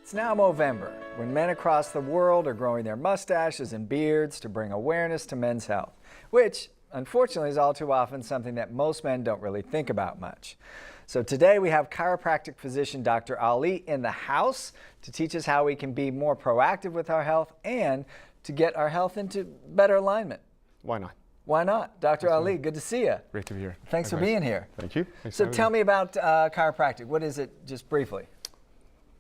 It's now Movember, when men across the world are growing their mustaches and beards to bring awareness to men's health, which, unfortunately, is all too often something that most men don't really think about much. So today we have chiropractic physician Dr. Ali in the house to teach us how we can be more proactive with our health and to get our health into better alignment. Why not? Why not? Dr. Ali, good to see you. Great to be here. Thanks for being here. Thank you. Thanks So tell me about chiropractic. What is it, just briefly?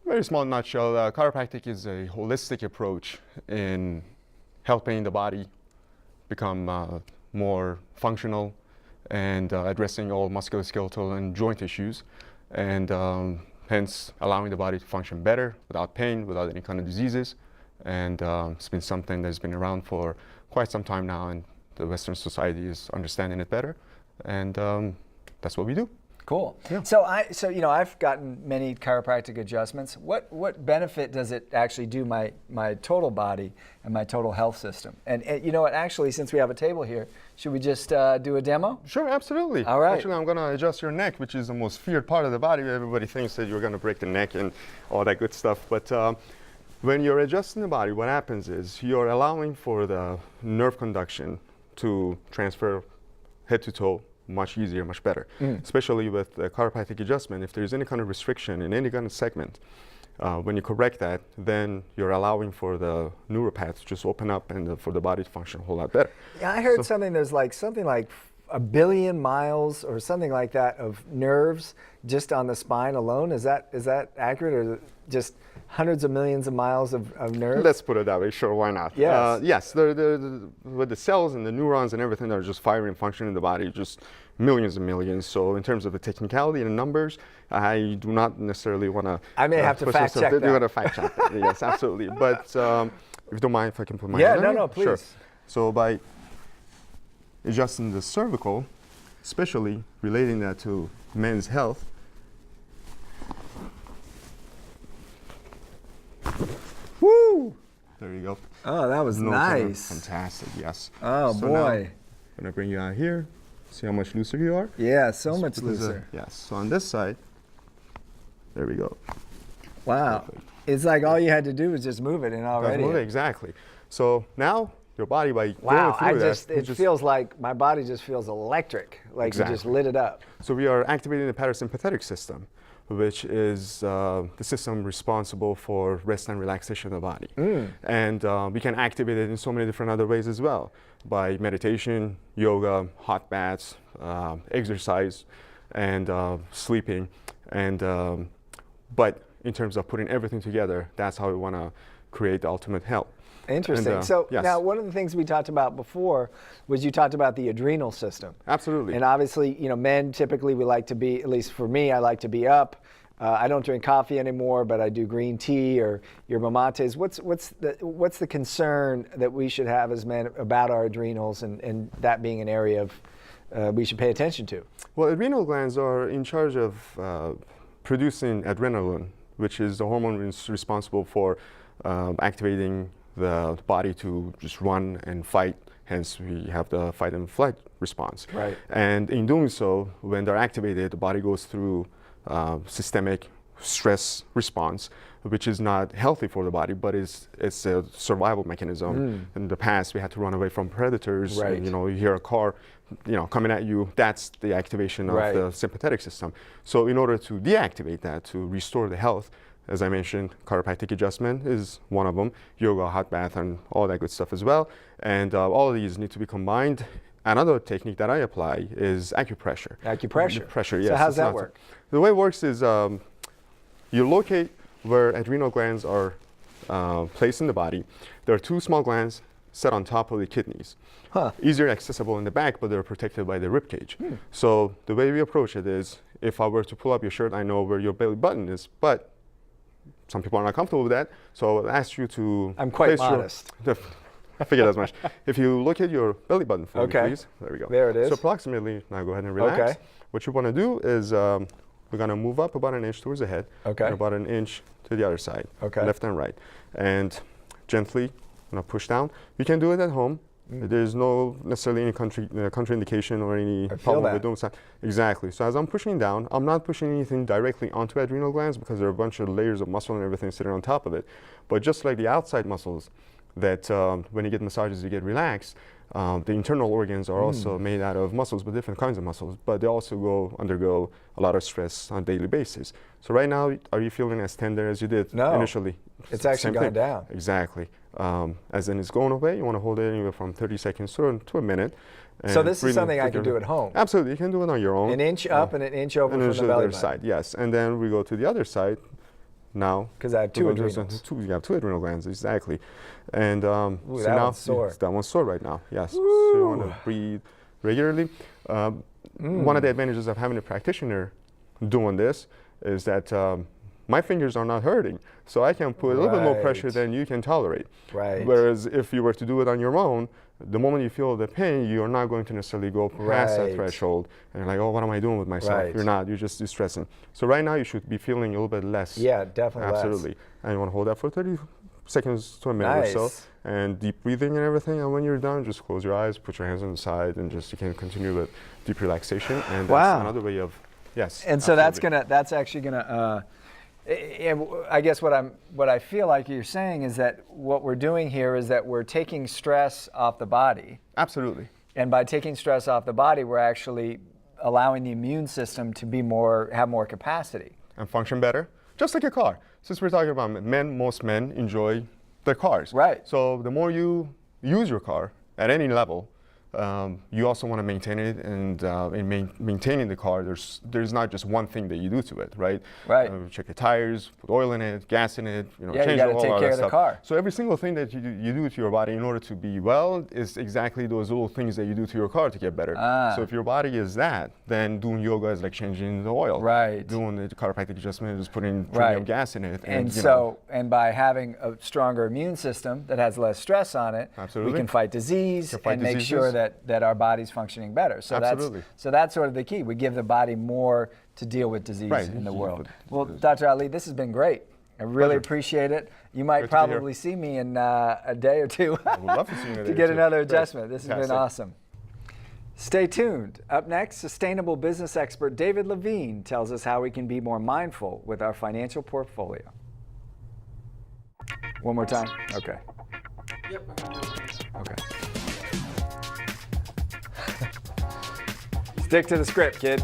Very small nutshell, chiropractic is a holistic approach in helping the body become more functional and addressing all musculoskeletal and joint issues, and hence allowing the body to function better without pain, without any kind of diseases. And it's been something that's been around for quite some time now, and the Western society is understanding it better, and that's what we do. Cool. Yeah. So I've gotten many chiropractic adjustments. What benefit does it actually do my total body and my total health system? And you know what? Actually, since we have a table here, should we just do a demo? Sure, absolutely. All right. Actually, I'm going to adjust your neck, which is the most feared part of the body. Everybody thinks that you're going to break the neck and all that good stuff, but when you're adjusting the body, what happens is you're allowing for the nerve conduction to transfer head to toe much easier, much better, especially with the chiropractic adjustment. If there's any kind of restriction in any kind of segment, when you correct that, then you're allowing for the neuropath to just open up and for the body to function a whole lot better. Yeah, I heard something, there's something like 1 billion miles or something like that of nerves just on the spine alone. Is that accurate, or is it just hundreds of millions of miles of nerves? Let's put it that way, sure, why not? Yes. Yes, with the cells and the neurons and everything that are just firing and functioning in the body, just millions and millions. So in terms of the technicality and the numbers, I do not necessarily want to... I may have to fact check that. You're going to fact check that, yes, absolutely. But if you don't mind, if I can put my hand on it? No, please. Sure. So by adjusting the cervical, especially relating that to men's health, woo! There you go. Oh, that was nice. Fantastic, yes. Oh, so boy. Now, I'm going to bring you out here. See how much looser you are? Yeah, so much looser. Yes, so on this side, there we go. Wow. Perfect. It's like all you had to do was just move it and already. Move it, exactly. So now your body, by wow, going through it feels like my body just feels electric, like exactly. You just lit it up. So we are activating the parasympathetic system, which is the system responsible for rest and relaxation of the body. And we can activate it in so many different other ways as well, by meditation, yoga, hot baths, exercise, and sleeping. And but in terms of putting everything together, that's how we want to create the ultimate health. Interesting. And, so yes. now one of the things we talked about before was you talked about the adrenal system. Absolutely. And obviously, men typically we like to be, at least for me, I like to be up. I don't drink coffee anymore, but I do green tea or yerba mates. What's the concern that we should have as men about our adrenals, and that being an area of we should pay attention to? Well, adrenal glands are in charge of producing adrenaline, which is the hormone responsible for activating the body to just run and fight. Hence, we have the fight and flight response. Right. And in doing so, when they're activated, the body goes through systemic stress response, which is not healthy for the body, but it's a survival mechanism. In the past, we had to run away from predators. Right. And, you hear a car, coming at you. That's the activation of right. the sympathetic system. So in order to deactivate that, to restore the health, as I mentioned, chiropractic adjustment is one of them, yoga, hot bath, and all that good stuff as well. And all of these need to be combined. Another technique that I apply is acupressure. Acupressure? Pressure, yes. So how's that work? The way it works is you locate where adrenal glands are placed in the body. There are two small glands set on top of the kidneys. Easier accessible in the back, but they're protected by the rib cage. So the way we approach it is, if I were to pull up your shirt, I know where your belly button is, but some people are not comfortable with that, so I'll ask you to... I'm quite modest. I figured as much. If you look at your belly button for me, please. There we go. There it is. So approximately, now go ahead and relax. Okay. What you want to do is we're gonna move up about an inch towards the head, Okay. and about an inch to the other side, Okay. left and right. And gently, gonna push down. You can do it at home. There's no necessarily any contraindication or any feel problem that. with doing that. Exactly. So as I'm pushing down, I'm not pushing anything directly onto adrenal glands because there are a bunch of layers of muscle and everything sitting on top of it. But just like the outside muscles that when you get massages, you get relaxed, the internal organs are also made out of muscles, but different kinds of muscles. But they also undergo a lot of stress on a daily basis. So right now, are you feeling as tender as you did No. initially? It's actually Same gone thing. down. Exactly. As in it's going away, you want to hold it anywhere from 30 seconds to a minute. So and this is breathing something I can together. do at home. Absolutely, you can do it on your own. An inch up and an inch over and from then the to belly other button. side, yes. And then we go to the other side now. Because I have two we go to adrenals. you have two adrenal glands, exactly. And Ooh, so that now one's sore. that one's sore right now, yes. So you want to breathe regularly. One of the advantages of having a practitioner doing this is that my fingers are not hurting, so I can put a little bit more pressure Right. than you can tolerate. Right. Whereas if you were to do it on your own, the moment you feel the pain, you're not going to necessarily go past that Right. threshold and you're like, oh, what am I doing with myself? Right. You're not, you're just distressing. So right now you should be feeling a little bit less. Yeah, definitely less. Absolutely. And you want to hold that for 30 seconds to a minute or so. Nice. And deep breathing and everything. And when you're done, just close your eyes, put your hands on the side, and just you can continue with deep relaxation. And Wow. that's another way of, yes. And so absolutely. that's actually gonna. I guess what I feel like you're saying is that what we're doing here is that we're taking stress off the body, Absolutely. and by taking stress off the body, we're actually allowing the immune system to have more capacity. And function better. Just like a car. Since we're talking about men, most men enjoy their cars. Right. So the more you use your car at any level, you also want to maintain it, and in maintaining the car, there's not just one thing that you do to it, right? Right. Check your tires, put oil in it, gas in it, Yeah, you change gotta all take that care of the stuff. car. So every single thing that you do to your body in order to be well is exactly those little things that you do to your car to get better. Ah. So if your body is that, then doing yoga is like changing the oil. Right. Doing the chiropractic adjustment is putting Right. premium gas in it. And you know, and by having a stronger immune system that has less stress on it, Absolutely. we can fight disease Can fight and make sure diseases. that our body's functioning better. So Absolutely. that's sort of the key. We give the body more to deal with disease Right. in the Yeah, world. but- Well, Dr. Ali, this has been great. I really Pleasure. appreciate it. You might Good to be here. probably see me in a day or two I would love to see you in a day to or get two. another Great. adjustment. This has been Fantastic. awesome. Stay tuned. Up next, sustainable business expert David Levine tells us how we can be more mindful with our financial portfolio. One more time? Okay. Yep. Okay. Stick to the script, kid.